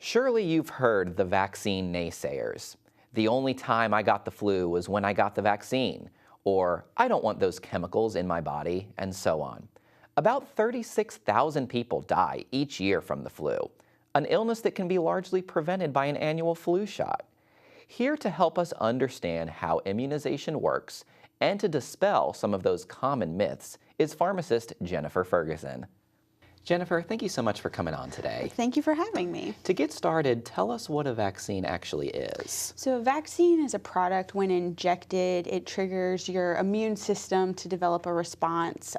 Surely you've heard the vaccine naysayers. The only time I got the flu was when I got the vaccine, or I don't want those chemicals in my body, and so on. About 36,000 people die each year from the flu, an illness that can be largely prevented by an annual flu shot. Here to help us understand how immunization works and to dispel some of those common myths is pharmacist Jennifer Ferguson. Jennifer, thank you so much for coming on today. Thank you for having me. To get started, tell us what a vaccine actually is. So a vaccine is a product when injected, it triggers your immune system to develop a response.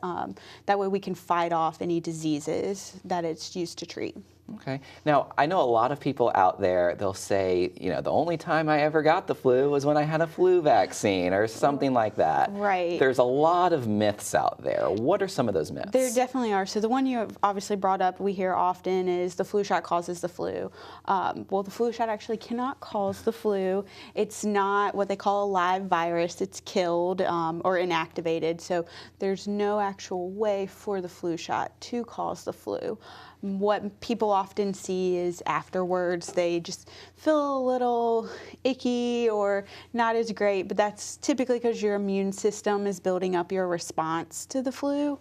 That way we can fight off any diseases that it's used to treat. Okay. Now, I know a lot of people out there, they'll say, the only time I ever got the flu was when I had a flu vaccine or something like that. Right. There's a lot of myths out there. What are some of those myths? There definitely are. So the one you have obviously brought up, we hear often, is the flu shot causes the flu. Well, the flu shot actually cannot cause the flu. It's not what they call a live virus. It's killed or inactivated. So there's no actual way for the flu shot to cause the flu. What people often see is afterwards they just feel a little icky or not as great, but that's typically because your immune system is building up your response to the flu.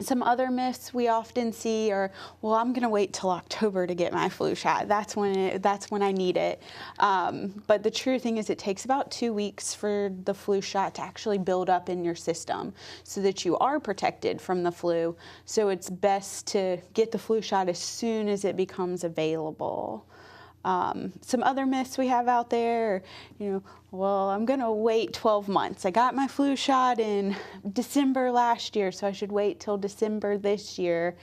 Some other myths we often see are, well, I'm going to wait till October to get my flu shot. That's when I need it. But the true thing is it takes about 2 weeks for the flu shot to actually build up in your system so that you are protected from the flu. So it's best to get the flu shot as soon as it becomes available. Some other myths we have out there, well, I'm going to wait 12 months. I got my flu shot in December last year, so I should wait till December this year.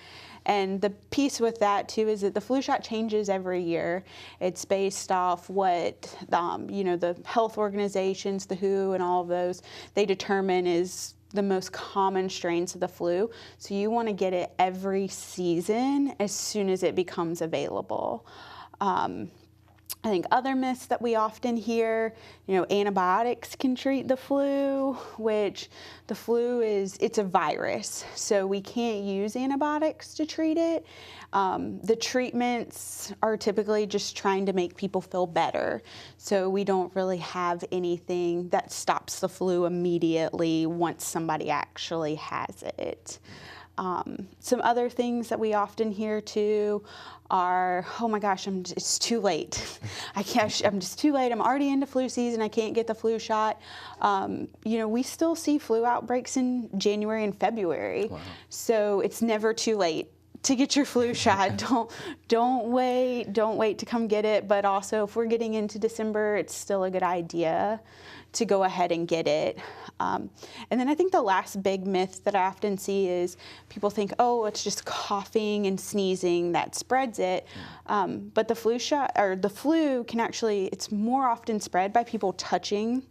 And the piece with that, too, is that the flu shot changes every year. It's based off what, the health organizations, the WHO and all of those, they determine is the most common strains of the flu. So you want to get it every season as soon as it becomes available. I think other myths that we often hear, antibiotics can treat the flu, which the flu it's a virus, so we can't use antibiotics to treat it. The treatments are typically just trying to make people feel better, so we don't really have anything that stops the flu immediately once somebody actually has it. Some other things that we often hear too are, oh my gosh, it's too late. I'm just too late. I'm already into flu season. I can't get the flu shot. We still see flu outbreaks in January and February. Wow. So it's never too late to get your flu shot. Don't wait to come get it. But also, if we're getting into December, it's still a good idea to go ahead and get it. And then I think the last big myth that I often see is people think, oh, it's just coughing and sneezing that spreads it. But the flu shot or the flu can actually, it's more often spread by people touching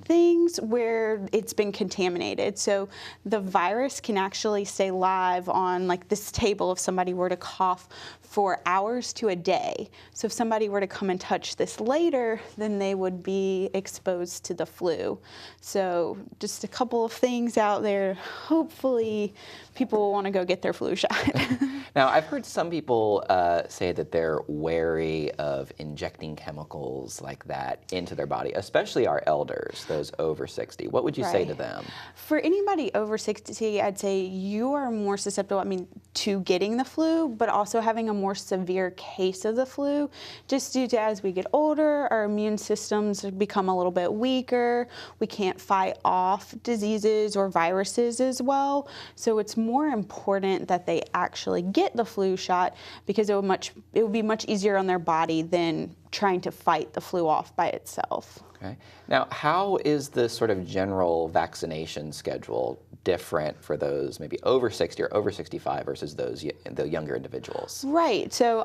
things where it's been contaminated. So the virus can actually stay live on like this table if somebody were to cough for hours to a day. So if somebody were to come and touch this later, then they would be exposed to the flu. So just a couple of things out there. Hopefully people will want to go get their flu shot. Now, I've heard some people say that they're wary of injecting chemicals like that into their body, especially our elders, those over 60. What would you say to them? For anybody over 60, I'd say you are more susceptible, to getting the flu, but also having a more severe case of the flu, just due to as we get older, our immune systems become a little bit weaker. We can't fight off diseases or viruses as well. So it's more important that they actually get the flu shot because it would be much easier on their body than trying to fight the flu off by itself. Okay. Now, how is the sort of general vaccination schedule different for those maybe over 60 or over 65 versus the younger individuals? Right. So,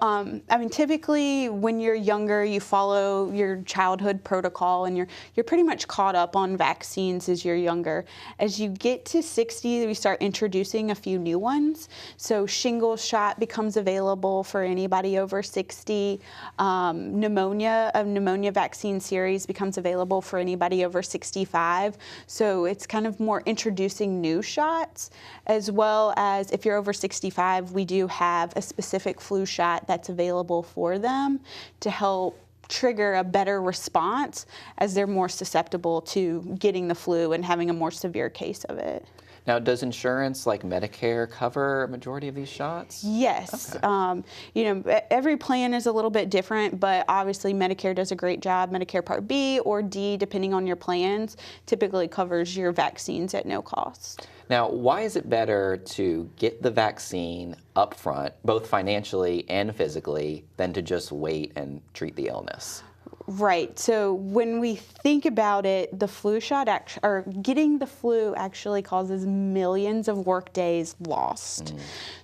typically when you're younger, you follow your childhood protocol and you're pretty much caught up on vaccines as you're younger. As you get to 60, we start introducing a few new ones. So shingles shot becomes available for anybody over 60. Pneumonia a pneumonia vaccine series becomes available for anybody over 65. So it's kind of more introducing new shots, as well as if you're over 65, we do have a specific flu shot that's available for them to help trigger a better response as they're more susceptible to getting the flu and having a more severe case of it. Now, does insurance like Medicare cover a majority of these shots? Yes. Okay. Every plan is a little bit different, but obviously Medicare does a great job. Medicare Part B or D, depending on your plans, typically covers your vaccines at no cost. Now, why is it better to get the vaccine up front, both financially and physically, than to just wait and treat the illness? Right. So when we think about it, the flu shot, or getting the flu actually causes millions of work days lost.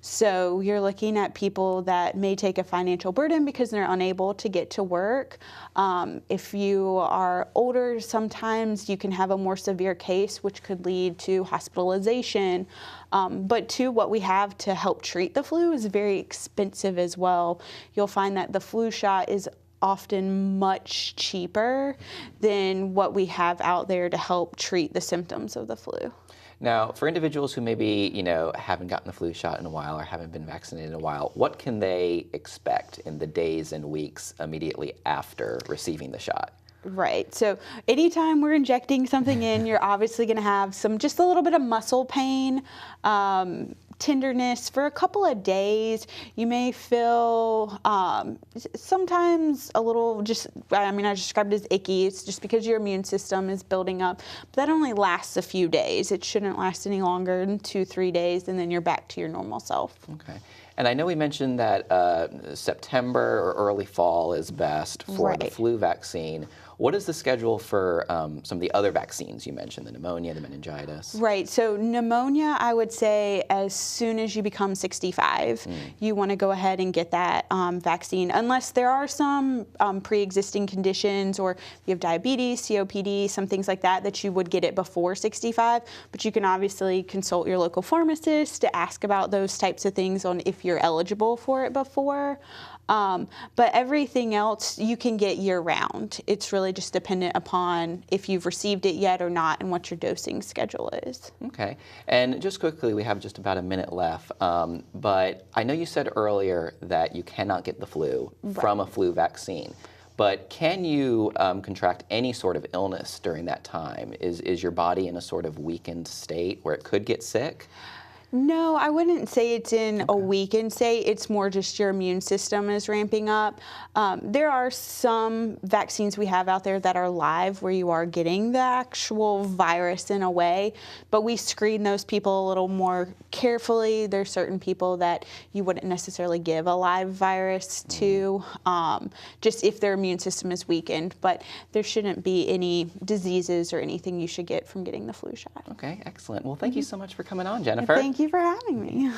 So you're looking at people that may take a financial burden because they're unable to get to work. If you are older, sometimes you can have a more severe case, which could lead to hospitalization. But too, what we have to help treat the flu is very expensive as well. You'll find that the flu shot is often much cheaper than what we have out there to help treat the symptoms of the flu. Now, for individuals who maybe, haven't gotten the flu shot in a while or haven't been vaccinated in a while, what can they expect in the days and weeks immediately after receiving the shot? Right. So anytime we're injecting something in, you're obviously going to have just a little bit of muscle pain, tenderness for a couple of days. You may feel sometimes a little I described it as icky. It's just because your immune system is building up. But that only lasts a few days. It shouldn't last any longer than 2-3 days, and then you're back to your normal self. Okay. And I know we mentioned that September or early fall is best for the flu vaccine. What is the schedule for some of the other vaccines you mentioned, the pneumonia, the meningitis? Right. So pneumonia, I would say as soon as you become 65, you want to go ahead and get that vaccine, unless there are some pre-existing conditions, or if you have diabetes, COPD, some things like that you would get it before 65. But you can obviously consult your local pharmacist to ask about those types of things on if you're eligible for it before. But everything else you can get year-round. It's really just dependent upon if you've received it yet or not and what your dosing schedule is. Okay. And just quickly, we have just about a minute left, but I know you said earlier that you cannot get the flu from a flu vaccine. But can you contract any sort of illness during that time? Is your body in a sort of weakened state where it could get sick? No, I wouldn't say it's in a weakened state. It's more just your immune system is ramping up. There are some vaccines we have out there that are live where you are getting the actual virus in a way, but we screen those people a little more carefully. There's certain people that you wouldn't necessarily give a live virus to, just if their immune system is weakened, but there shouldn't be any diseases or anything you should get from getting the flu shot. Okay, excellent. Well, thank you so much for coming on, Jennifer. Thank you for having me.